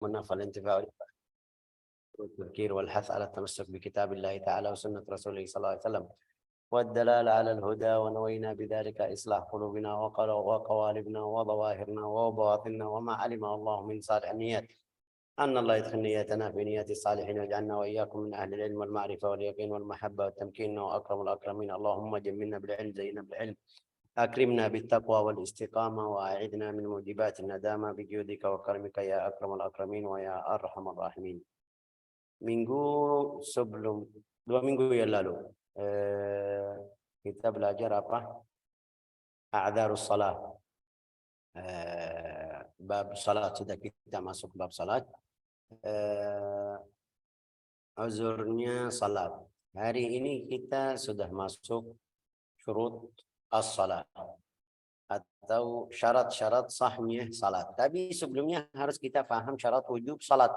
والنفع والانتفاع والتذكير والحث على التمسك بكتاب الله تعالى وسنة رسوله صلى الله عليه وسلم والدلالة على الهدى، ونوينا بذلك إصلاح قلوبنا وقوالبنا وظواهرنا وبواطننا وما علم الله من صالح النيات. أن الله يدخل نيتنا في نيات الصالحين ويجعلنا وإياكم من أهل العلم والمعرفة واليقين والمحبة والتمكين وأكرم الأكرمين. اللهم جملنا بالعلم، زينا بالعلم، أكرمنا بالتقوى والاستقامة، وأعذنا من موجبات الندامة بجودك وكرمك يا أكرم الأكرمين ويا أرحم الراحمين. Dua minggu yang lalu kita belajar apa? A'dzarus salat. Bab salat, sudah kita masuk bab salat. Uzurnya salat. Hari ini kita sudah masuk syurut as-salat atau syarat-syarat sahnya salat. Tapi sebelumnya harus kita paham syarat wujub salat.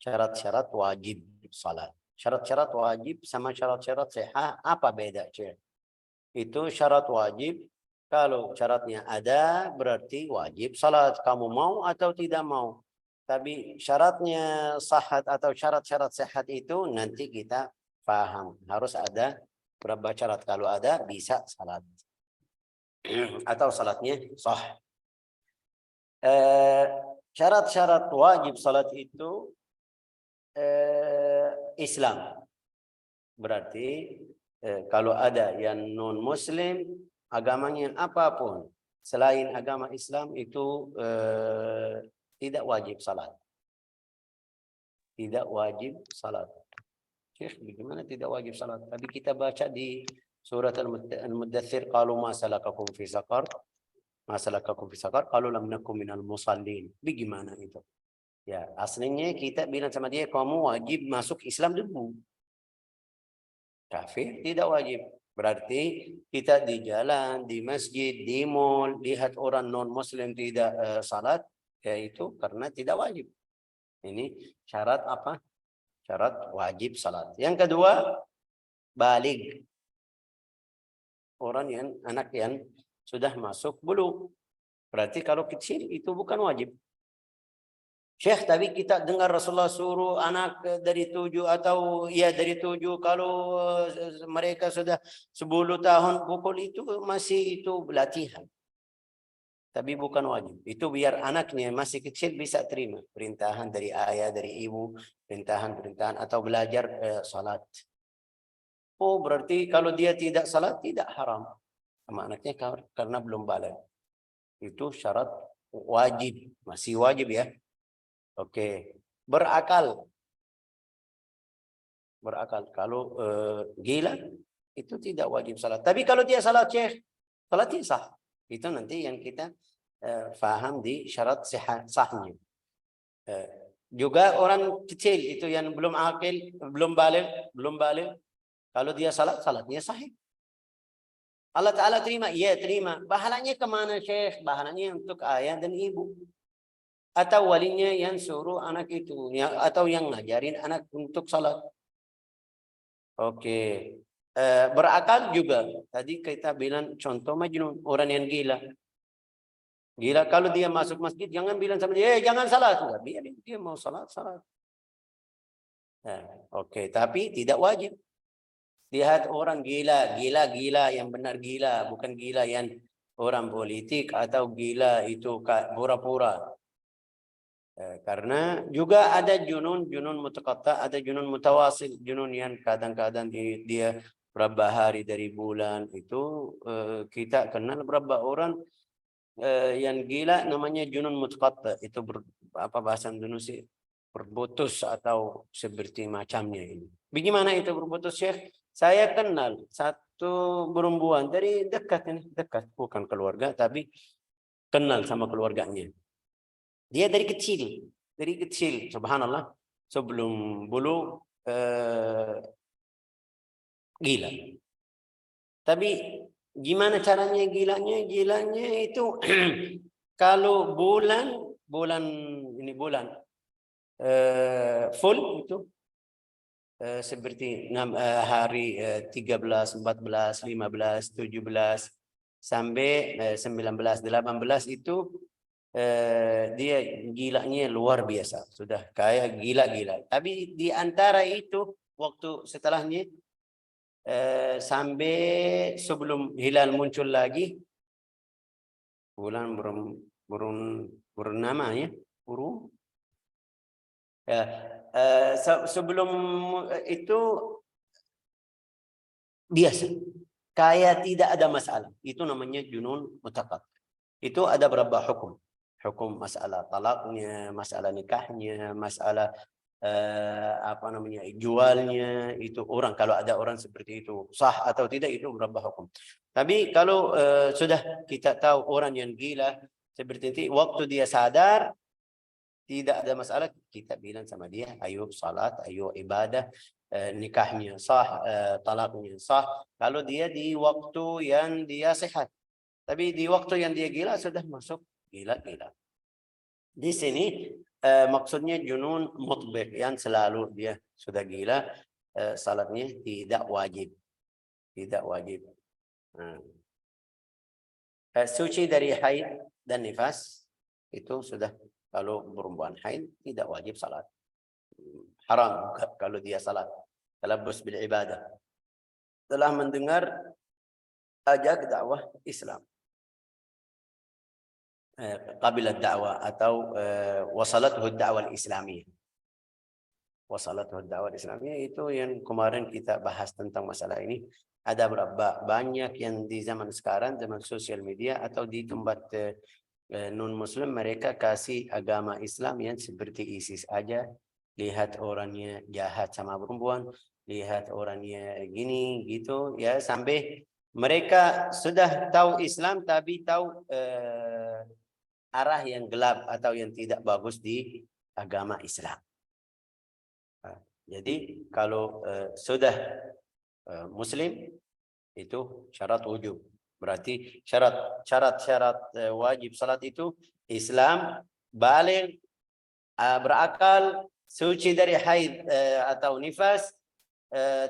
Syarat-syarat wajib salat. Syarat-syarat wajib sama syarat-syarat sihah apa beda? Itu syarat wajib, kalau syaratnya ada berarti wajib salat. Kamu mau atau tidak mau. Tapi syaratnya sahat atau syarat-syarat sehat itu nanti kita paham. Harus ada berapa syarat. Kalau ada bisa salat. Atau salatnya sah. Syarat-syarat wajib salat itu Islam. Berarti kalau ada yang non muslim, agamanya apapun selain agama Islam itu tidak wajib salat. Tidak wajib salat. Syekh, bagaimana tidak wajib salat? Tadi kita baca di surat Al-Muddathir, qalu ma salakakum fi saqar? Ma salakakum fi saqar? Qalu lam nakum minal musallin. Bagaimana itu? Ya, aslinya kita bilang sama dia, kamu wajib masuk Islam dulu. Kafir tidak wajib. Berarti kita di jalan, di masjid, di mall, lihat orang non-muslim tidak salat, yaitu karena tidak wajib. Ini syarat apa? Syarat wajib salat. Yang kedua, baligh. Orang yang, anak yang sudah masuk bulugh. Berarti kalau kecil itu bukan wajib. Syekh, tapi kita dengar Rasulullah suruh anak dari 7 atau ya dari 7, kalau mereka sudah 10 tahun pukul itu masih itu latihan. Tapi bukan wajib. Itu biar anaknya masih kecil bisa terima perintahan dari ayah, dari ibu, perintahan atau belajar salat. Oh, berarti kalau dia tidak salat tidak haram sama anaknya karena belum balik. Itu syarat wajib, masih wajib ya. Oke, berakal. Kalau gila itu tidak wajib salat. Tapi kalau dia salat, Syekh, salatnya sah. Itu nanti yang kita faham di syarat sahnya. Juga orang kecil itu yang belum akil, belum balik. Kalau dia salat, salatnya sahih. Allah Ta'ala terima? Iya terima. Pahalanya kemana, Syekh? Pahalanya untuk ayah dan ibu. Atau walinya yang suruh anak itu, atau yang ngajarin anak untuk salat. Oke. Berakal juga. Tadi kita bilang contoh majnun, orang yang gila. Gila kalau dia masuk masjid jangan bilang sama dia, jangan salat. Biar dia mau salat. Oke, tapi tidak wajib. Lihat orang gila yang benar gila, bukan gila yang orang politik atau gila itu pura-pura. Karena juga ada junun mutaqatta, ada junun mutawasil, junun yang kadang-kadang dia berapa hari dari bulan itu kita kenal berapa orang yang gila namanya junun mutaqatta. Itu apa bahasa Indonesia, berputus atau seperti macamnya ini. Bagaimana itu berputus, Syekh? Saya kenal satu perempuan dari dekat bukan keluarga tapi kenal sama keluarganya. Dia dari kecil, subhanallah, sebelum bulugh gila. Tapi gimana caranya gilanya? Gilanya itu kalau bulan full itu seperti hari 13, 14, 15, 17 sampai 19, 18 itu dia gilanya luar biasa, sudah kayak gila-gila. Tapi di antara itu waktu setelahnya sampai sebelum hilal muncul lagi, bulan bernama ya, ya, sebelum itu biasa, kayak tidak ada masalah. Itu namanya junun mutaqat. Itu ada berapa hukum? Hukum masalah talaknya, masalah nikahnya, masalah apa namanya jualnya, itu orang kalau ada orang seperti itu sah atau tidak itu berapa hukum. Tapi kalau sudah kita tahu orang yang gila seperti itu, waktu dia sadar tidak ada masalah, kita bilang sama dia, ayo salat, ayo ibadah, nikahnya sah, talaknya sah. Kalau dia di waktu yang dia sehat, tapi di waktu yang dia gila sudah masuk gila-gila. Di sini maksudnya junun mutbik yang selalu dia sudah gila, salatnya tidak wajib, tidak wajib. Suci dari haid dan nifas itu sudah, kalau perempuan haid tidak wajib salat, haram kalau dia salat, talabbus bil ibadah. Telah mendengar ajak dakwah Islam, qabilat dakwah atau wasalathu dakwah Islamiyah. Wasalathu dakwah Islamiyah itu yang kemarin kita bahas tentang masalah ini. Ada berapa banyak yang di zaman sekarang, zaman sosial media atau di tempat non muslim, mereka kasih agama Islam yang seperti ISIS aja. Lihat orangnya jahat sama perempuan, lihat orangnya gini gitu ya, sampai mereka sudah tahu Islam tapi tahu arah yang gelap atau yang tidak bagus di agama Islam. Jadi kalau sudah muslim itu syarat wujub. Berarti syarat wajib salat itu Islam, baligh, berakal, suci dari haid atau nifas,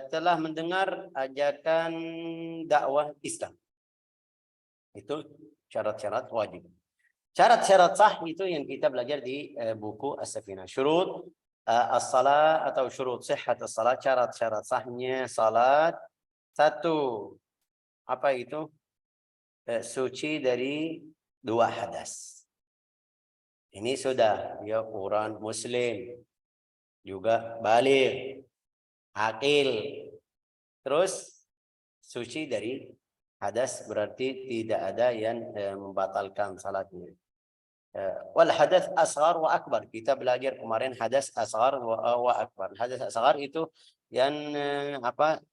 telah mendengar ajakan dakwah Islam. Itu syarat-syarat wajib. Syarat-syarat sah itu yang kita belajar di buku As-Safinah. Syurut as-salat atau syurut sihhat as-salat, syarat-syarat sahnya salat. Satu, apa itu? Suci dari 2 hadas. Ini sudah ya orang muslim, juga baligh, akil. Terus suci dari hadas, berarti tidak ada yang membatalkan salatnya. Wal hadas asghar wa akbar. Kita belajar kemarin hadas asghar wa akbar. Hadas asghar itu yang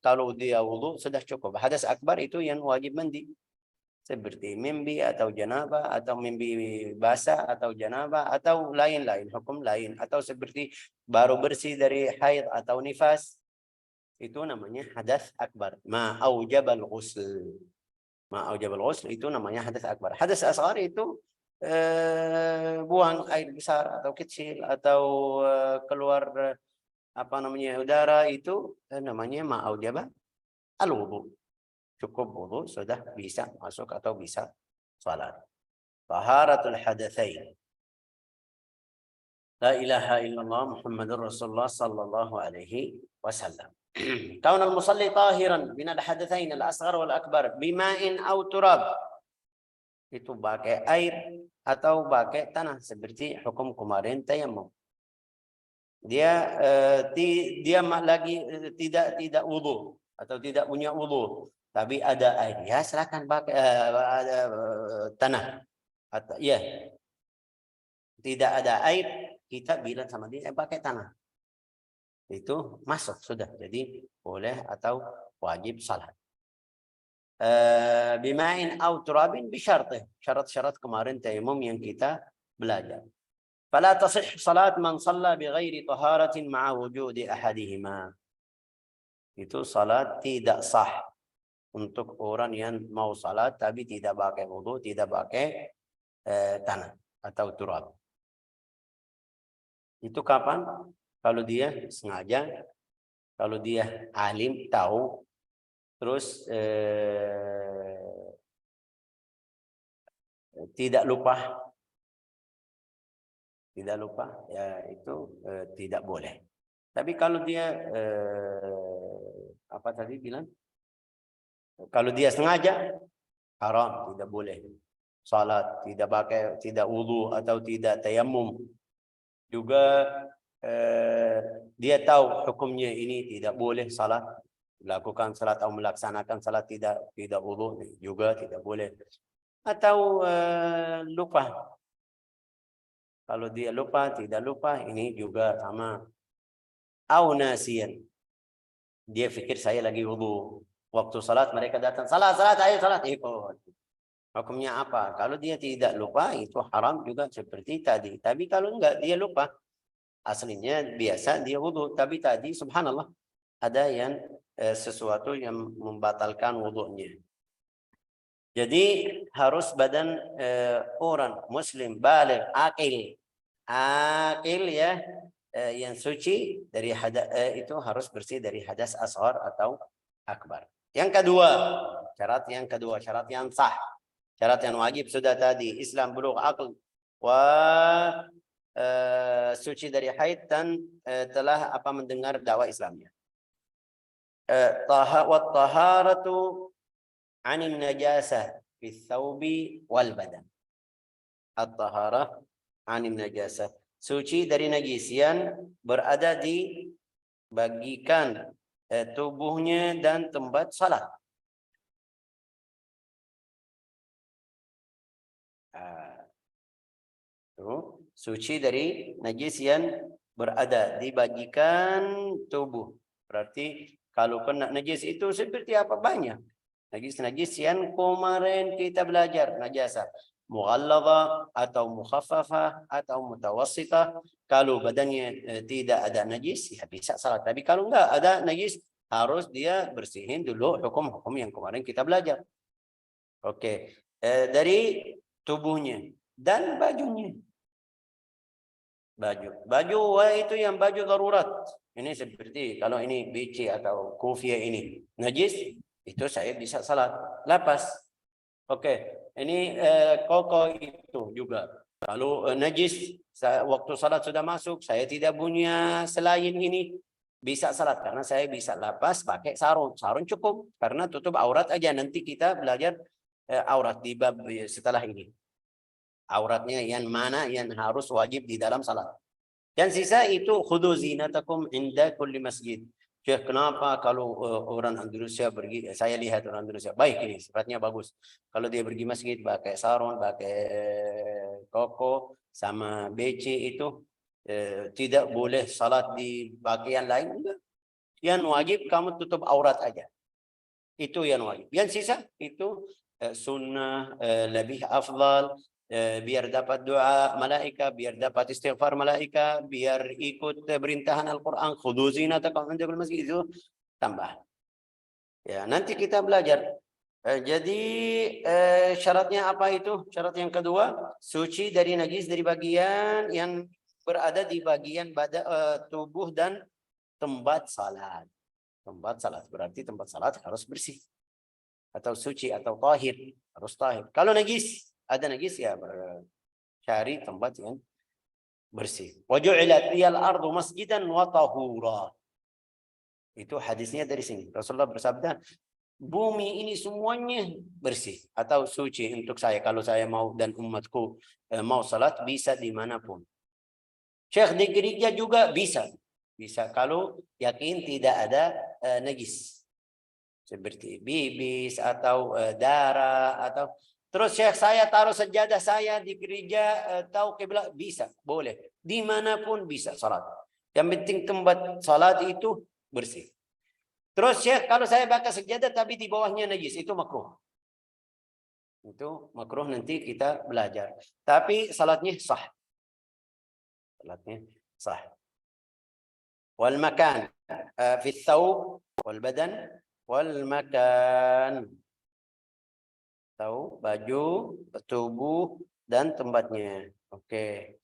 kalau dia wudu sudah cukup. Hadas akbar itu yang wajib mandi. Seperti mimpi atau janabah atau mimpi basah atau janabah atau lain-lain, hukum lain, atau seperti baru bersih dari haid atau nifas, itu namanya hadas akbar. Ma aujabal ghusl. Ma aujabal ghusl itu namanya hadas akbar. Hadas asghar itu buang air besar atau kecil atau keluar udara, itu namanya ma aujaba al wudu. Cukup wudu sudah bisa masuk atau bisa salat. Taharatul hadatsain. La ilaha illallah Muhammadur Rasulullah sallallahu alaihi wasallam. Kaun al-musalli tahiran min al-hadatsain al-asghar wal akbar bima'in aw turab. Itu pakai air atau pakai tanah, seperti hukum kemarin tayammum. Dia lagi tidak wudu atau tidak punya wudu, tapi ada air, ya silakan pakai tanah. Atau ya tidak ada air, kita bilang sama dia pakai tanah, itu masuk sudah, jadi boleh atau wajib salat. Bima'in aw turabin bisyartih, syarat-syarat kemarin tayammum yang kita belajar. Fala tasih salat man shalla bighairi taharatin ma'a wujudi ahadihima. Itu salat tidak sah untuk orang yang mau salat tapi tidak pakai wudu, tidak pakai tanah atau turab. Itu kapan? Kalau dia sengaja, kalau dia alim tahu, terus tidak lupa, tidak lupa, ya itu tidak boleh. Tapi kalau dia apa tadi bilang? Kalau dia sengaja, haram, tidak boleh. Salat, tidak pakai, tidak wudu atau tidak tayamum. Juga dia tahu hukumnya ini tidak boleh salat, melakukan salat atau melaksanakan salat tidak wudu juga tidak boleh. Atau lupa. Kalau dia lupa, tidak lupa, ini juga sama. Au nasiyan. Dia pikir saya lagi wudu. Waktu salat mereka datang, salat, ayo salat, ikut. Hukumnya apa? Kalau dia tidak lupa, itu haram juga seperti tadi. Tapi kalau enggak, dia lupa. Aslinya biasa dia wudu. Tapi tadi, subhanallah, ada yang sesuatu yang membatalkan wudunya. Jadi harus badan orang muslim balik akil ya, yang suci dari hadas, itu harus bersih dari hadas asghar atau akbar. Yang kedua, syarat yang sah, syarat yang wajib sudah tadi, Islam, bulugh, aql, wa suci dari haid dan telah mendengar dakwah Islamnya. Taharatu anin najasah fi thawbi wal badan. At-taharah anin najasah, suci dari najisian berada di bagikan tubuhnya dan tempat salat. Suci dari najis yang berada di bagikan tubuh. Berarti kalau kena najis itu seperti apa? Banyak. Najis-najis yang kemarin kita belajar. Najasa mughalladhah atau mukhaffafah atau mutawassitah. Kalau badannya tidak ada najis, ya bisa salat. Tapi kalau enggak ada najis, harus dia bersihin dulu hukum-hukum yang kemarin kita belajar. Oke. Dari tubuhnya dan bajunya. Baju itu yang baju darurat. Ini seperti kalau ini BC atau kopiah ini najis, itu saya bisa salat lapas. Oke, ini koko itu juga. Kalau najis waktu salat sudah masuk, saya tidak punya selain ini, bisa salat karena saya bisa lapas pakai sarung. Sarung cukup karena tutup aurat aja. Nanti kita belajar aurat di bab setelah ini. Auratnya yang mana yang harus wajib di dalam salat. Yang sisa itu khudhu zinatakum inda kulli masjid. Syekh, kenapa kalau orang Indonesia pergi, saya lihat orang Indonesia baik ini, sifatnya bagus. Kalau dia pergi masjid pakai sarung, pakai koko sama BC itu tidak boleh salat di pakaian lain, enggak. Yang wajib kamu tutup aurat aja. Itu yang wajib. Yang sisa itu sunnah, lebih afdal, biar dapat doa malaika, biar dapat istighfar malaika, biar ikut perintahan Al-Quran, khudhu zinatakum inda kulli masjid, itu tambah. Ya, nanti kita belajar. Jadi syaratnya apa itu? Syarat yang kedua, suci dari najis dari bagian yang berada di bagian badan, tubuh dan tempat salat. Tempat salat berarti tempat salat harus bersih atau suci atau tahir, harus tahir. Kalau najis, ada najis ya cari tempat yang bersih. Wa ju'ilat liyal ardu masjidan wa tahura. Itu hadisnya dari sini. Rasulullah bersabda, bumi ini semuanya bersih atau suci untuk saya. Kalau saya mau dan umatku mau salat, bisa dimanapun. Syekh di gereja juga bisa. Bisa kalau yakin tidak ada najis. Seperti bibis atau darah atau terus Syekh, saya taruh sajadah saya di gereja tahu kiblat, bisa, boleh, dimanapun bisa salat. Yang penting tempat salat itu bersih. Terus Syekh, kalau saya pakai sajadah tapi di bawahnya najis, itu makruh. Itu makruh, nanti kita belajar. Tapi salatnya sah. Salatnya sah. Wal makan fi thawb wal badan wal makan. Tahu baju, tubuh dan tempatnya. Oke.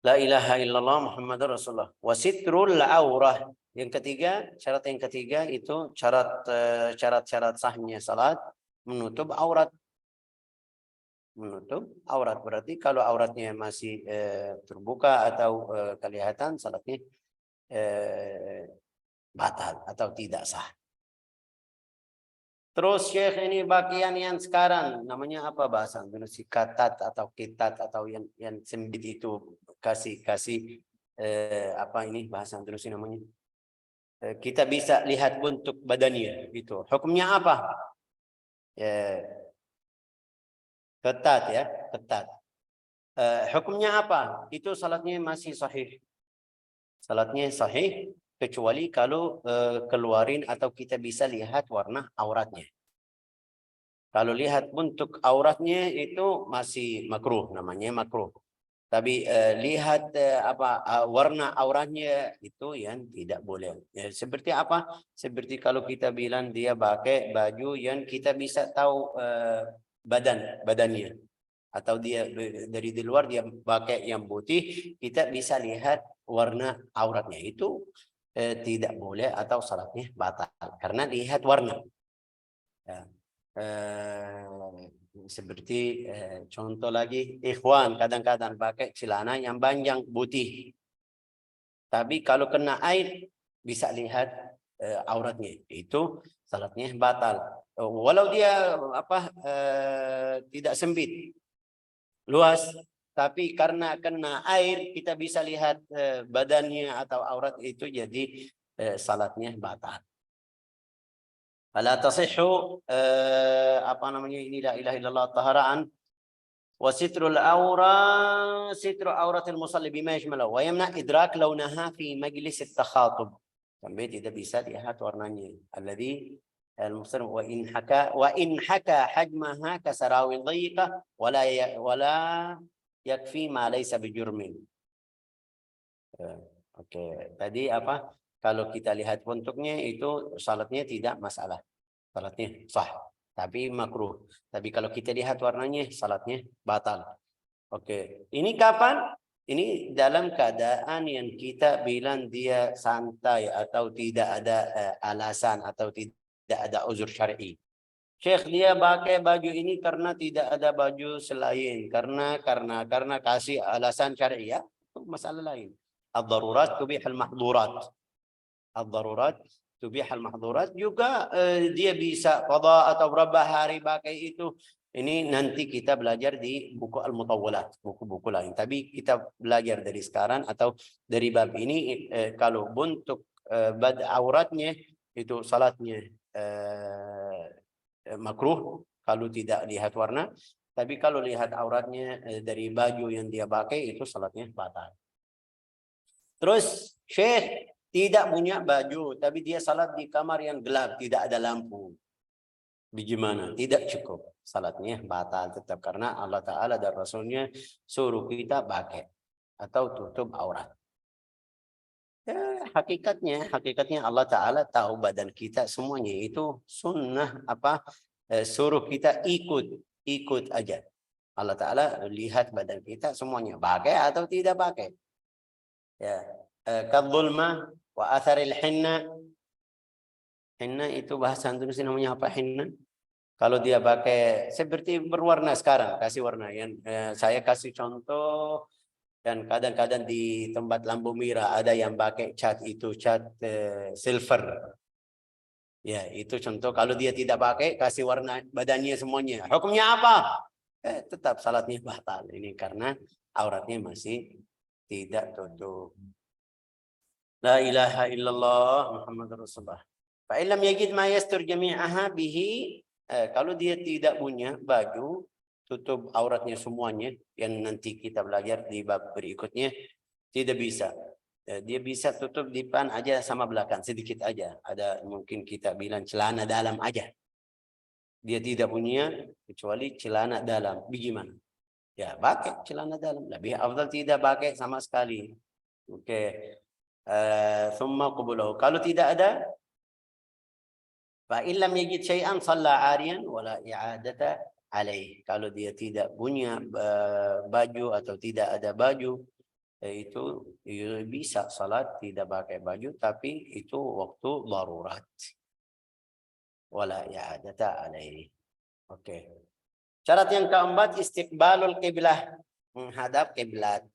La ilaha illallah Muhammadur Rasulullah. Wasitrul aurah. Yang ketiga, syarat yang ketiga itu syarat-syarat sahnya salat, menutup aurat. menutup aurat. Berarti kalau auratnya masih terbuka atau kelihatan, salatnya batal atau tidak sah. Terus Syekh, ini bagian yang sekarang namanya apa bahasa Indonesia, katat atau kitat atau yang sempit itu, kasih apa ini bahasa Indonesia namanya, kita bisa lihat bentuk badannya itu, hukumnya apa? Ketat ya, ketat. Hukumnya apa? Itu salatnya masih sahih. Salatnya sahih kecuali kalau keluarin atau kita bisa lihat warna auratnya. Kalau lihat bentuk auratnya itu masih makruh, namanya makruh. Tapi lihat warna auratnya itu yang tidak boleh. Ya, seperti apa? Seperti kalau kita bilang dia pakai baju yang kita bisa tahu badannya, atau dia dari di luar dia pakai yang putih, kita bisa lihat warna auratnya, itu tidak boleh atau salatnya batal karena lihat warna. Ya. Seperti contoh lagi, ikhwan kadang-kadang pakai celana yang panjang putih, tapi kalau kena air bisa lihat auratnya, itu salatnya batal. Walau dia tidak sempit, luas, tapi karena kena air kita bisa lihat badannya atau aurat itu, jadi salatnya batal. Fala tasihhu apa namanya ini, la ilaha illallah taharaan wa sitrul aura, sitru auratil musalli bima yashmalu wa yamna idrak launaha fi majlis at-takhatub, sampai tidak bisa lihat warnanya. Alladhi al-muslim wa in haka hajmaha kasarawil dhayiqa wala yakfi ma laysa bijurmin. Oke, tadi apa? Kalau kita lihat bentuknya itu salatnya tidak masalah. Salatnya sah, tapi makruh. Tapi kalau kita lihat warnanya, salatnya batal. Oke, ini kapan? Ini dalam keadaan yang kita bilang dia santai atau tidak ada alasan atau tidak ada uzur syar'i. Syekh, dia pakai baju ini karena tidak ada baju selain, karena kasih alasan syar'i, ya, itu masalah lain. Ad-darurat tubihul mahdurat. Ad-darurat tubihul mahdurat juga dia bisa qada atau berapa hari pakai itu. Ini nanti kita belajar di buku Al-Mutawwalat, buku-buku lain. Tapi kita belajar dari sekarang atau dari bab ini, kalau bentuk auratnya itu salatnya makruh kalau tidak lihat warna. Tapi kalau lihat auratnya dari baju yang dia pakai, itu salatnya batal. Terus Syekh tidak punya baju, tapi dia salat di kamar yang gelap, tidak ada lampu. Bagaimana? Tidak cukup. Salatnya batal tetap, karena Allah Ta'ala dan Rasulnya suruh kita pakai atau tutup aurat. Ya, hakikatnya Allah Ta'ala tahu badan kita semuanya, itu sunnah suruh kita ikut aja. Allah Ta'ala lihat badan kita semuanya, pakai atau tidak pakai. Ya, kadzulma wa atharil hinna. Hinna itu bahasa Indonesia namanya apa, hinna? Kalau dia pakai seperti berwarna sekarang, kasih warna yang saya kasih contoh, dan kadang-kadang di tempat lampu merah ada yang pakai cat, itu cat silver. Ya, itu contoh. Kalau dia tidak pakai, kasih warna badannya semuanya, hukumnya apa? Tetap salatnya batal. Ini karena auratnya masih tidak tutup. La ilaha illallah Muhammadur Rasulullah. Fa illam yajid ma yastur jami'aha bihi, kalau dia tidak punya baju tutup auratnya semuanya, yang nanti kita belajar di bab berikutnya, tidak bisa. Dia bisa tutup depan aja sama belakang sedikit aja. Ada mungkin kita bilang celana dalam aja. Dia tidak punya kecuali celana dalam. Bagaimana? Ya, pakai celana dalam. Lebih afdal tidak pakai sama sekali. Oke. Thumma qubulahu. Kalau tidak ada, fa illam yajid syai'an shalla 'ariyan wala i'adata alaih. Kalau dia tidak punya baju atau tidak ada baju, itu bisa salat tidak pakai baju, tapi itu waktu darurat. Wala i'adata alaih. Oke. Syarat yang keempat istiqbalul qiblah, menghadap kiblat.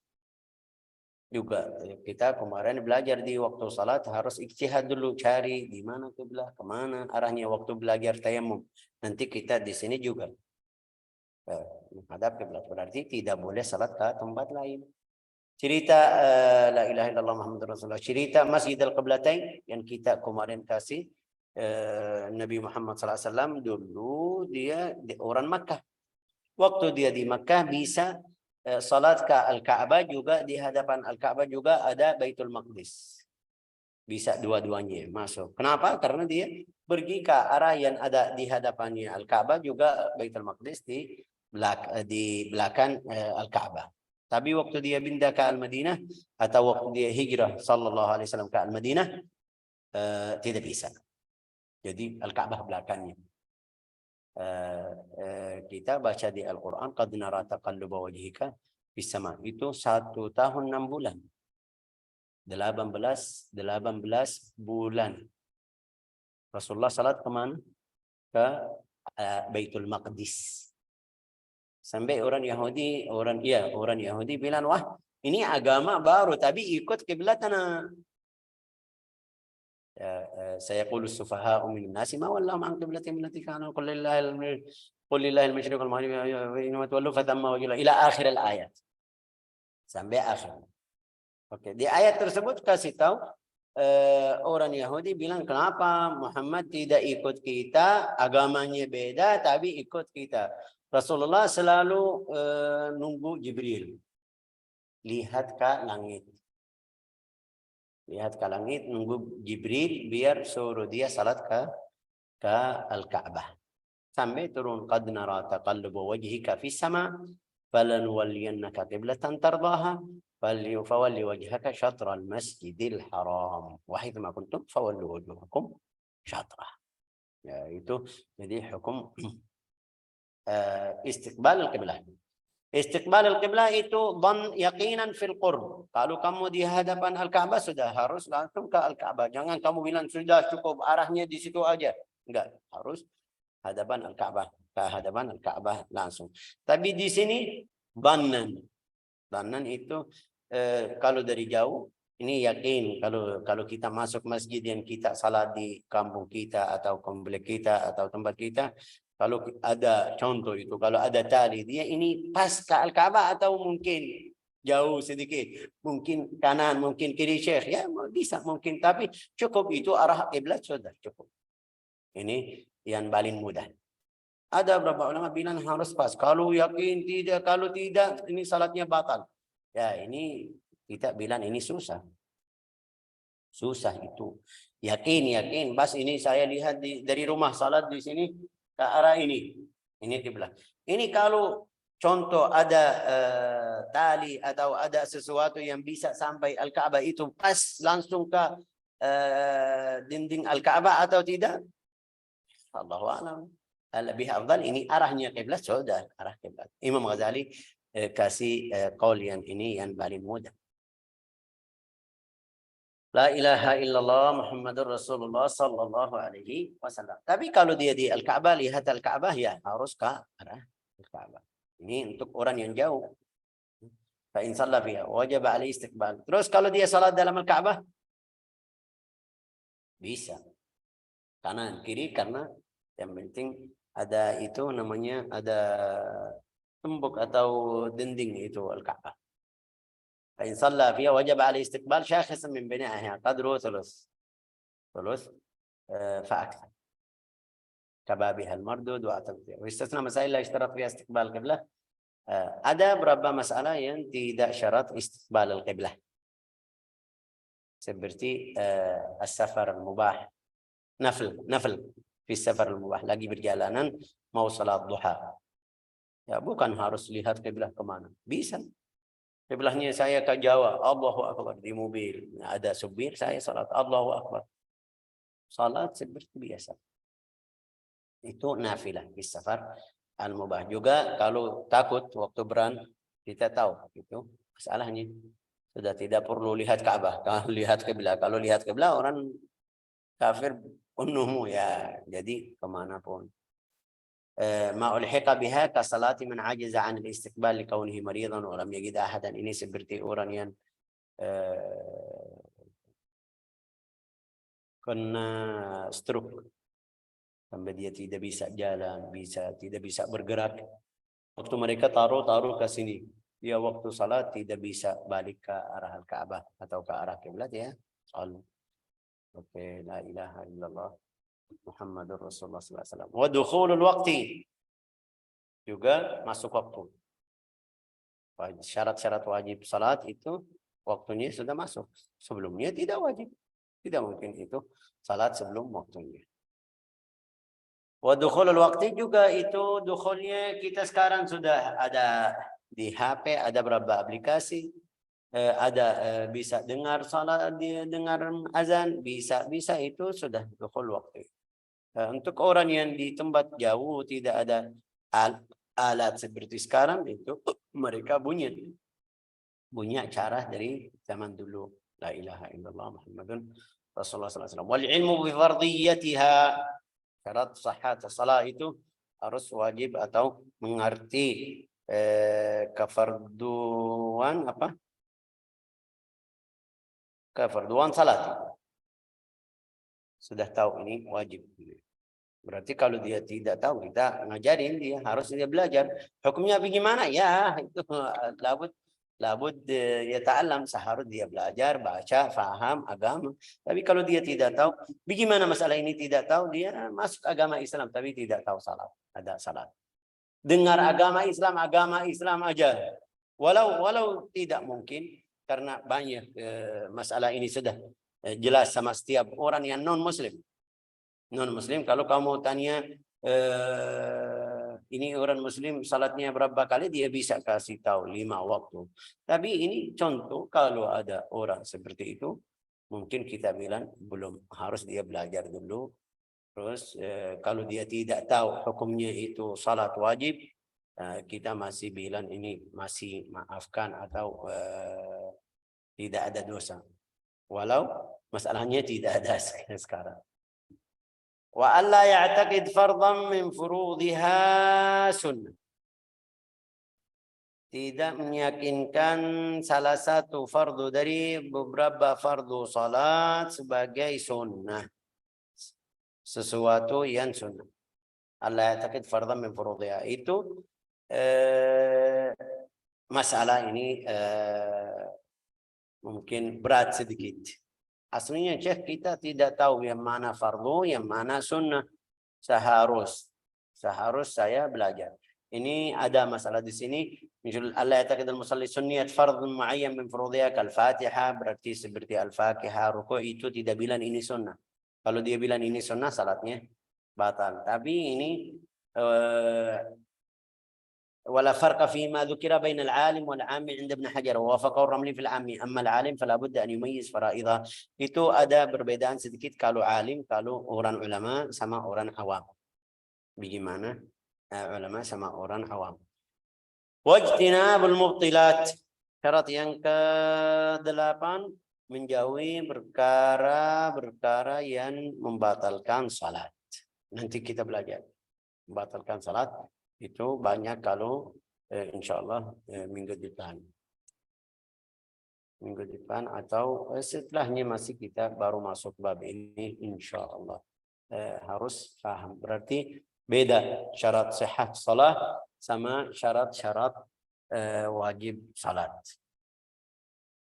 Juga kita kemarin belajar di waktu salat harus ijtihad dulu, cari di mana kiblat, kemana arahnya waktu belajar tayamum. Nanti kita di sini juga menghadap kiblat, berarti tidak boleh salat ke tempat lain. Cerita la ilaha illallah Muhammadur Rasulullah, cerita Masjid Al-Qiblatain yang kita kemarin kasih, Nabi Muhammad SAW dulu dia orang Makkah. Waktu dia di Makkah bisa salat ke Al-Ka'bah, juga di hadapan Al-Ka'bah juga ada Baitul Maqdis. Bisa dua-duanya masuk. Kenapa? Karena dia pergi ke arah yang ada di hadapannya Al-Ka'bah, juga Baitul Maqdis di belakang Al-Ka'bah. Tapi waktu dia pindah ke Al-Madinah atau waktu dia hijrah sallallahu alaihi wasallam ke Al-Madinah, tidak bisa. Jadi Al-Ka'bah belakangnya. Kita baca di Al-Quran, qad nara taqalluba wajhika fis sama, itu 1 tahun 6 bulan. 18 bulan. Rasulullah salat kemana? Ke Baitul Maqdis. Sampai orang Yahudi bilang, wah ini agama baru tapi ikut kiblat ana. Sayaqulu as-sufaha'u minan nasi ma wallahum an qiblatihim allati kanu qul lillahi al-masyriq wal maghrib wa inna tawallu fatamma wajhu ila akhir al-ayat. Sampai akhir. Oke, di ayat tersebut kasih tahu orang Yahudi bilang, kenapa Muhammad tidak ikut kita, agamanya beda tapi ikut kita. Rasulullah selalu nunggu Jibril. Lihat ke langit. Lihat ke langit, nunggu Jibril biar suruh dia salat ke Al-Ka'bah. Sampai turun, qad nara taqalluba wajhika fis sama falanuwalliyannaka qiblatan tardaha fawalli wajhaka syatral masjidil haram wa haitsuma kuntum fawallu wujuhakum syatrah. Ya, itu jadi hukum istiqbal al-qiblah. Istiqbal al-qiblah itu dhan yaqinan fil qurb. Kalau kamu di hadapan Al-Ka'bah sudah harus langsung ke Al-Ka'bah. Jangan kamu bilang sudah cukup arahnya di situ aja. Enggak, harus hadapan Al-Ka'bah, ke hadapan Al-Ka'bah langsung. Tapi di sini dhannan. Dhannan itu kalau dari jauh ini yakin, kalau kita masuk masjid yang kita salat di kampung kita atau komplek kita atau tempat kita, kalau ada contoh itu, kalau ada tali, dia ini pas ke Al-Ka'bah atau mungkin jauh sedikit, mungkin kanan, mungkin kiri Syekh, ya bisa mungkin, tapi cukup itu arah kiblat sudah cukup. Ini yang paling mudah. Ada beberapa ulama bilang harus pas. Kalau yakin tidak, kalau tidak ini salatnya batal. Ya ini kita bilang ini susah. Susah itu. Yakin. Pas ini saya lihat dari rumah salat di sini ke arah ini. Ini kiblat. Ini kalau contoh ada tali atau ada sesuatu yang bisa sampai Al-Ka'bah itu pas langsung ke dinding Al-Ka'bah atau tidak? Allahu a'lam. Lebih afdal ini arahnya kiblat sudah arah kiblat. Imam Ghazali kasih qaul yang ini yang paling mudah. La ilaha illallah Muhammadur Rasulullah sallallahu alaihi wasallam. Tapi kalau dia di Al-Ka'bah, lihat Al-Ka'bah, ya harus ke arah Al-Ka'bah. Ini untuk orang yang jauh. Fa in shalla fiha wajib alaihi istiqbal. Terus kalau dia salat dalam Al-Ka'bah bisa kanan kiri, karena yang penting ada itu namanya ada tembok atau dinding itu Al-Ka'bah. فإن صلى فيها وجب عليه استقبال شاخص من بنائها قدره ثلث فأكثر كبابها المردود وأتمتها. واستثنى مسائل لا يشترط فيها استقبال القبلة. Ada beberapa masalah yang tidak syarat istiqbal al-qiblah. Seperti as-safar al-mubah. Nafl fi safar al-mubah, lagi berjalanan mau salat duha. Ya bukan harus lihat qiblah kemana. Bisa. Kiblatnya saya ke Jawa, Allahu Akbar di mobil. Ada supir, saya salat Allahu Akbar. Salat seperti biasa. Itu nafilah di safar al-mubah. Juga kalau takut waktu kita tahu itu masalahnya. Sudah tidak perlu lihat Ka'bah, kalau lihat kiblat. Kalau lihat kiblat orang kafir penuhmu ya. Jadi kemanapun. ما ألحق بها كصلاة من عجز عن الاستقبال لكونه مريضا ولم يجد أحدا. Ini seperti orang yang kena stroke sampai dia tidak bisa jalan, tidak bisa bergerak. Waktu mereka taruh ke sini, dia waktu salat tidak bisa balik ke arah Al-Ka'bah atau ke arah kiblat ya. Salat. Oke, la ilaha illallah Muhammadur Rasulullah sallallahu alaihi wasallam. Wa dukhulul waqti, juga masuk waktu. Syarat-syarat wajib salat itu waktunya sudah masuk. Sebelumnya tidak wajib. Tidak mungkin itu salat sebelum waktunya. Wa dukhulul waqti juga itu dukhulnya kita sekarang sudah ada di HP, ada berapa aplikasi, ada bisa dengar salat, dia dengar azan, bisa itu sudah dukhul waktu. Untuk orang yang di tempat jauh tidak ada alat seperti sekarang, itu mereka bunyi cara dari zaman dulu. La ilaha illallah Muhammadun Rasulullah sallallahu alaihi wasallam. Wal ilmu bi fardiyatiha. Syarat sahhat salat itu harus wajib atau mengerti kefarduan apa? Kefarduan salat. Sudah tahu ini wajib. Berarti kalau dia tidak tahu, kita ngajarin dia, harus dia belajar. Hukumnya bagaimana? Ya, itu labud ya ta'alam, seharusnya dia belajar, baca, faham agama. Tapi kalau dia tidak tahu, bagaimana masalah ini tidak tahu, dia masuk agama Islam tapi tidak tahu salat, ada salat. Dengar agama Islam aja. Walau tidak mungkin, karena banyak masalah ini sudah jelas sama setiap orang yang non-muslim. Non-muslim, kalau kamu tanya ini orang muslim salatnya berapa kali, dia bisa kasih tahu 5 waktu. Tapi ini contoh, kalau ada orang seperti itu, mungkin kita bilang belum, harus dia belajar dulu. Terus kalau dia tidak tahu hukumnya itu salat wajib, kita masih bilang ini masih maafkan atau tidak ada dosa. Walau masalahnya tidak ada sekarang. Wa alla ya'taqid fardhan min furudhiha sunnah. Tidak meyakinkan salah satu fardu dari beberapa fardu salat sebagai sunnah. Sesuatu yang sunnah. Alla ya'taqid fardhan min furudhiha. Itu masalah ini mungkin berat sedikit. Aslinya Syekh kita tidak tahu yang mana fardu, yang mana sunnah. Seharus saya belajar. Ini ada masalah di sini. Misal Allah ya'taqid al-musalli sunniyat fardun mu'ayyan min furudhiha kal-Fatihah, berarti seperti Al-Fatihah, ruku' itu tidak bilang ini sunnah. Kalau dia bilang ini sunnah, salatnya batal. Tapi ini ولا فرق فيما ذكر بين العالم والعام عند ابن حجر ووافقه الرملي في العام. أما العالم فلا بد أن يميز فرائضها. Itu ada perbedaan sedikit kalau alim, kalau orang ulama sama orang awam. Bagaimana ulama sama orang awam. Wajtinabul mubtilat. Syarat yang ke-8, menjauhi perkara yang membatalkan salat. Nanti kita belajar. Membatalkan salat itu banyak kalau insyaallah minggu depan atau setelahnya masih kita baru masuk bab ini insyaallah. Harus paham, berarti beda syarat sihah salat sama syarat-syarat wajib salat.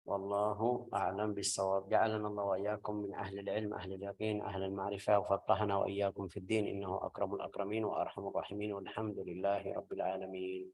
والله أعلم بالصواب. جعلنا الله وإياكم من أهل العلم أهل اليقين أهل المعرفة وفقهنا وإياكم في الدين إنه أكرم الأكرمين وأرحم الراحمين والحمد لله رب العالمين.